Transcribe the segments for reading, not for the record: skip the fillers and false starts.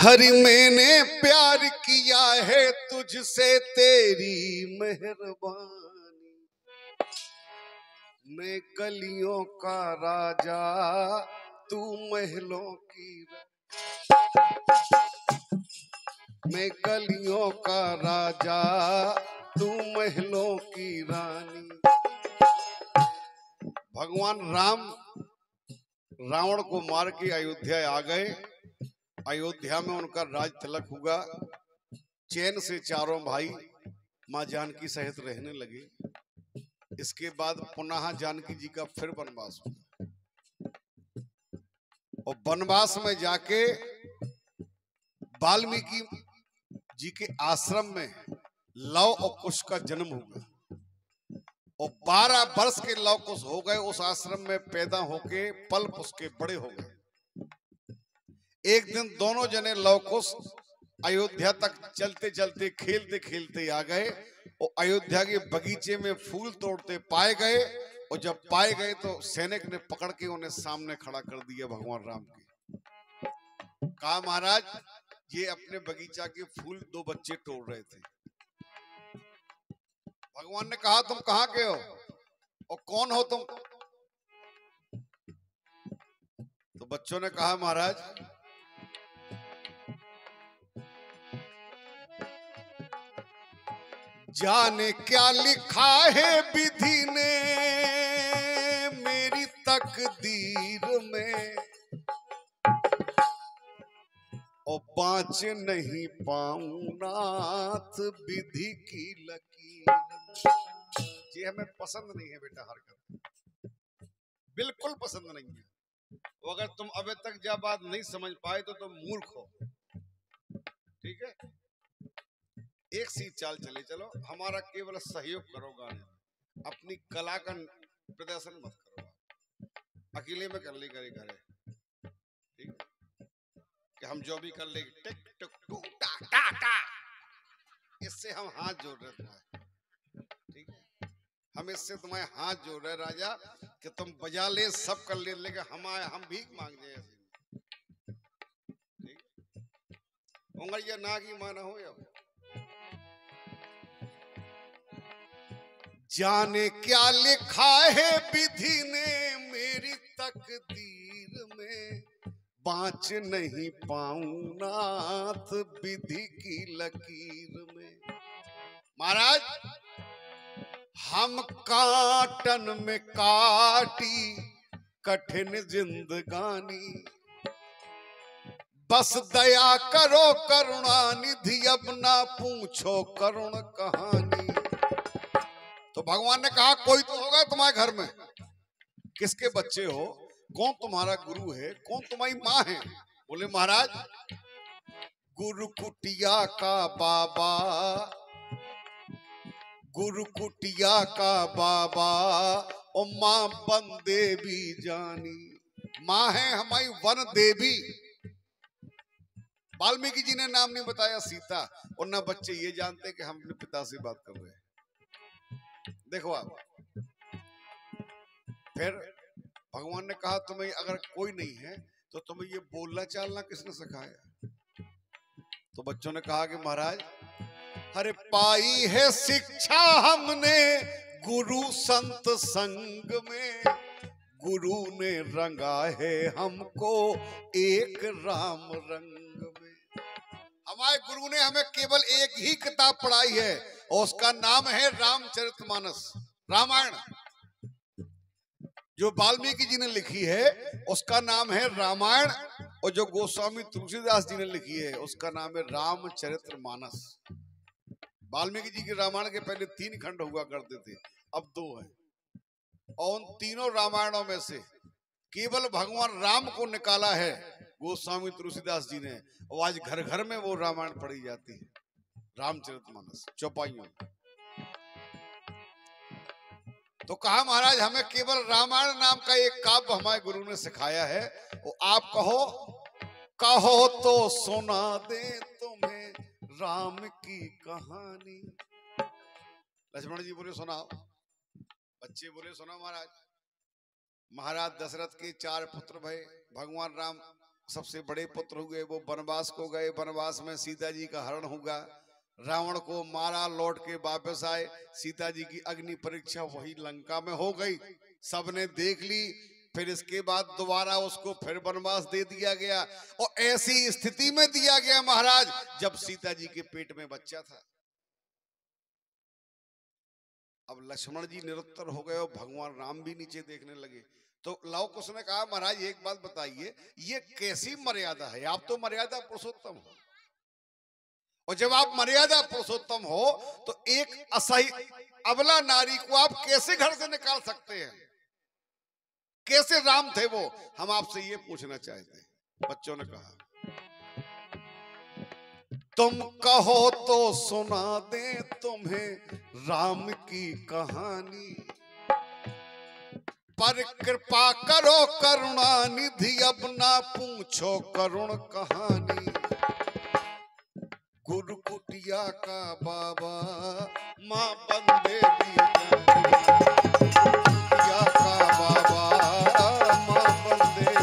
हरि मैंने प्यार किया है तुझसे तेरी मेहरबानी। मैं गलियों का राजा तू महलों की, मैं गलियों का राजा तू महलों की रानी। भगवान राम रावण को मार के अयोध्या आ गए। अयोध्या में उनका राज तिलक हुआ। चैन से चारों भाई मां जानकी सहित रहने लगे। इसके बाद पुनः जानकी जी का फिर वनवास हुआ और वनवास में जाके वाल्मीकि जी के आश्रम में लव और कुश का जन्म हुआ और 12 वर्ष के लव कुश हो गए। उस आश्रम में पैदा होके पल उसके बड़े हो गए। एक दिन दोनों जने लव कुश अयोध्या तक चलते चलते खेलते खेलते आ गए और अयोध्या के बगीचे में फूल तोड़ते पाए गए। और जब पाए गए तो सैनिक ने पकड़ के उन्हें सामने खड़ा कर दिया भगवान राम के। कहा महाराज ये अपने बगीचा के फूल 2 बच्चे तोड़ रहे थे। भगवान ने कहा तुम कहां के हो और कौन हो तुम? तो बच्चों ने कहा महाराज जाने क्या लिखा है विधि ने मेरी तकदीर में, और बाँच नहीं पाऊं नाथ विधि की लकीर। ये हमें पसंद नहीं है बेटा, हरकत बिल्कुल पसंद नहीं है। तो अगर तुम अभी तक जब बात नहीं समझ पाए तो तुम मूर्ख हो। ठीक है, एक सी चाल चले चलो। हमारा केवल सहयोग करो गाने में, अपनी कला का प्रदर्शन मत करो। अकेले में कर ले करे करे, ठीक है? कि हम जो भी कर ले टिक टुक टू टा टा टा, इससे हम हाथ जोड़ रहे तुम्हारे। ठीक है, हम इससे तुम्हारे हाथ जोड़ रहे राजा कि तुम बजा ले सब कर ले, लेकिन हम भीख मांग जाए। ठीक, उंगलिया ना की माना हो या जाने क्या लिखा है विधि ने मेरी तकदीर में, बाँच नहीं पाऊं नाथ विधि की लकीर में। महाराज हम काटन में काटी कठिन जिंदगानी, बस दया करो करुणानिधि अब ना पूछो करुण कहानी। तो भगवान ने कहा कोई तो होगा तुम्हारे घर में। किसके बच्चे हो? कौन तुम्हारा गुरु है? कौन तुम्हारी माँ है? बोले महाराज गुरु कुटिया का बाबा, गुरु कुटिया का बाबा और माँ वन देवी जानी। माँ है हमारी वन देवी। वाल्मीकि जी ने नाम नहीं बताया सीता, और ना बच्चे ये जानते कि हम अपने पिता से बात कर रहे हैं। देखो आप, फिर भगवान ने कहा तुम्हें अगर कोई नहीं है तो तुम्हें ये बोलना चालना किसने सिखाया? तो बच्चों ने कहा कि महाराज अरे पाई है शिक्षा हमने गुरु संत संग में, गुरु ने रंगा है हमको एक राम रंग में। हमारे गुरु ने हमें केवल एक ही किताब पढ़ाई है और उसका नाम है रामचरितमानस, रामायण। जो वाल्मीकि जी ने लिखी है उसका नाम है रामायण, और जो गोस्वामी तुलसीदास जी ने लिखी है उसका नाम है रामचरितमानस। वाल्मीकि जी के रामायण के पहले 3 खंड हुआ करते थे, अब 2 है। और उन तीनों रामायणों में से केवल भगवान राम को निकाला है गोस्वामी तुलसीदास जी ने, और आज घर घर में वो रामायण पढ़ी जाती है, रामचरितमानस चौपाइयों। तो कहा महाराज हमें केवल रामायण नाम का एक काव्य हमारे गुरु ने सिखाया है, वो आप कहो, कहो तो सुना दे तुम्हें राम की कहानी। लक्ष्मण जी बोले सुनाओ, बच्चे बोले सुनाओ महाराज। महाराज दशरथ के 4 पुत्र भय, भगवान राम सबसे बड़े पुत्र हुए, वो वनवास को गए, वनवास में सीता जी का हरण होगा, रावण को मारा, लौट के वापस आए, सीता जी की अग्नि परीक्षा वही लंका में हो गई, सबने देख ली। फिर इसके बाद दोबारा उसको फिर वनवास दे दिया गया, और ऐसी स्थिति में दिया गया महाराज जब सीता जी के पेट में बच्चा था। अब लक्ष्मण जी निरुत्तर हो गए और भगवान राम भी नीचे देखने लगे। तो लव कुश ने कहा, महाराज एक बात बताइए, ये कैसी मर्यादा है? आप तो मर्यादा पुरुषोत्तम हो, और जब आप मर्यादा पुरुषोत्तम हो तो एक असही अबला नारी को आप कैसे घर से निकाल सकते हैं? कैसे राम थे वो? हम आपसे ये पूछना चाहते हैं। बच्चों ने कहा, तुम कहो तो सुना दे तुम्हें राम की कहानी, पर कृपा करो करुणा निधि, अब ना पूछो करुण कहानी। गुरु कुटिया का बाबा माँ बंदे कुटिया का बाबा माँ बंदे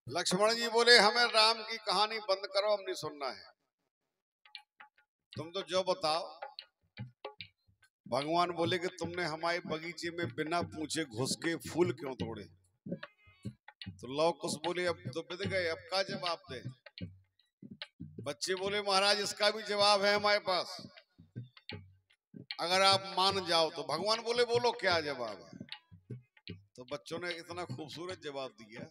लक्ष्मण जी बोले, हमें राम की कहानी बंद करो, हम नहीं सुनना है। तुम तो जो बताओ। भगवान बोले कि तुमने हमारे बगीचे में बिना पूछे घुस के फूल क्यों तोड़े? तो लव कुश बोले, अब तो बिद गए, अब का जवाब दे? बच्चे बोले, महाराज इसका भी जवाब है हमारे पास, अगर आप मान जाओ तो। भगवान बोले, बोलो क्या जवाब है? तो बच्चों ने इतना खूबसूरत जवाब दिया,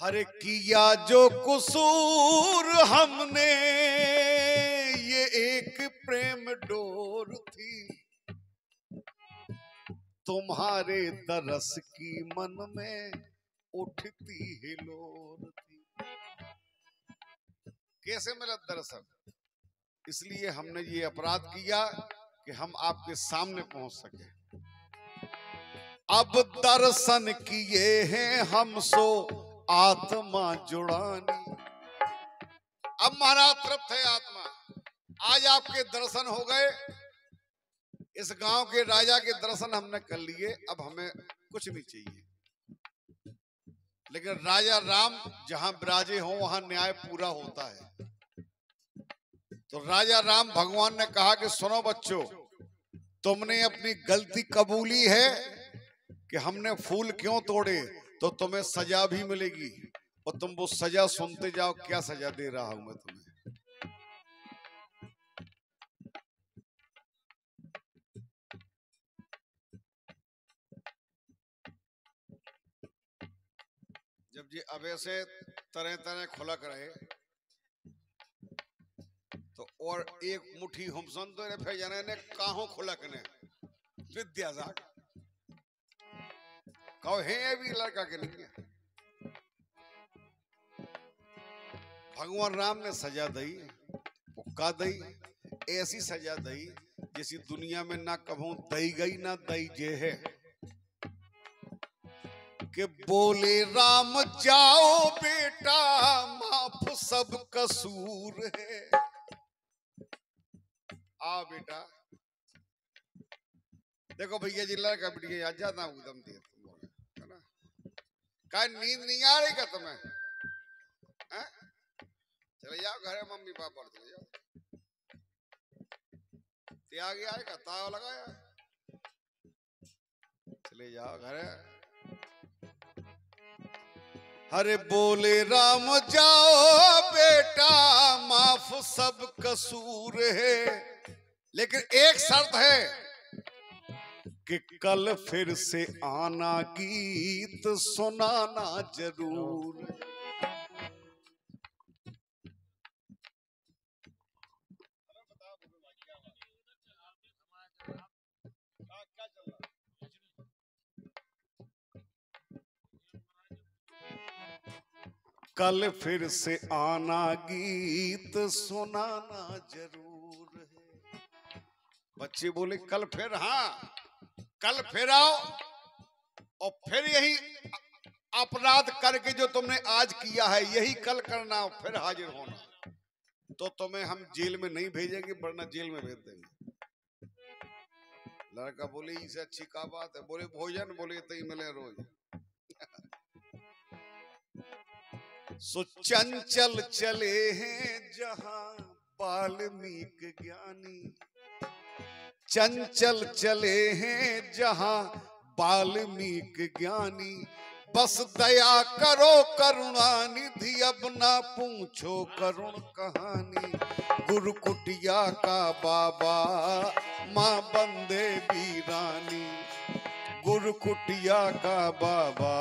हरे किया जो कसूर हमने, ये एक प्रेम डोर थी, तुम्हारे दरस की मन में उठती हिलोर थी। कैसे मिला दर्शन? इसलिए हमने ये अपराध किया कि हम आपके सामने पहुंच सके। अब दर्शन किए हैं हम सो आत्मा जुड़ानी। अब महाराज तृप्त है आत्मा, आज आपके दर्शन हो गए, इस गांव के राजा के दर्शन हमने कर लिए, अब हमें कुछ नहीं चाहिए। लेकिन राजा राम जहां विराजे हो वहां न्याय पूरा होता है। तो राजा राम भगवान ने कहा कि सुनो बच्चों, तुमने अपनी गलती कबूली है कि हमने फूल क्यों तोड़े, तो तुम्हें सजा भी मिलेगी, और तुम वो सजा सुनते जाओ। क्या सजा दे रहा हूं मैं तुम्हें? जब ये अबे से तरह तरह खुलक रहे तो और एक मुट्ठी हमसन तो ने फिर जाने ने काहों खुलक ने विद्या जाग कहो है भी लड़का के नहीं है। भगवान राम ने सजा दी, का दी, ऐसी सजा दी जैसी दुनिया में ना कभू दई गई ना दई जे है। कि बोले राम जाओ बेटा माफ सब कसूर है। आ बेटा देखो भैया जी लड़का बिटिया आज जाता हूँ एकदम देर है ना, क्या नींद नहीं आ रही क्या तुम्हें? चले जाओ घर मम्मी पापा चले जाओ, त्याग आएगा ताव लगाया, चले जाओ घर। अरे बोले राम जाओ बेटा माफ सब कसूर है, लेकिन एक शर्त है कि कल फिर से आना गीत सुनाना जरूर। कल फिर से आना, गीत सुनाना जरूर है। बच्चे बोले कल फिर, हाँ कल फिर आओ, और फिर यही अपराध करके जो तुमने आज किया है यही कल करना, फिर हाजिर होना। तो तुम्हें हम जेल में नहीं भेजेंगे, वरना जेल में भेज देंगे। लड़का बोले इससे अच्छी क्या बात है? बोले भोजन, बोले तो ही मिले रोज। सो चंचल चले हैं जहां वाल्मीकि ज्ञानी, चंचल चले हैं जहां वाल्मीकि ज्ञानी। बस दया करो करुणा निधि, अब ना पूछो करुण कहानी। गुरु कुटिया का बाबा, माँ बंदे वीरानी। गुरु कुटिया का बाबा।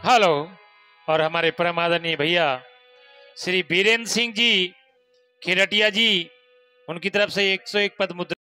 हेलो। और हमारे परम आदरणीय भैया श्री बीरेंद्र सिंह जी खिरटिया जी, उनकी तरफ से 101 पद मुद्रा।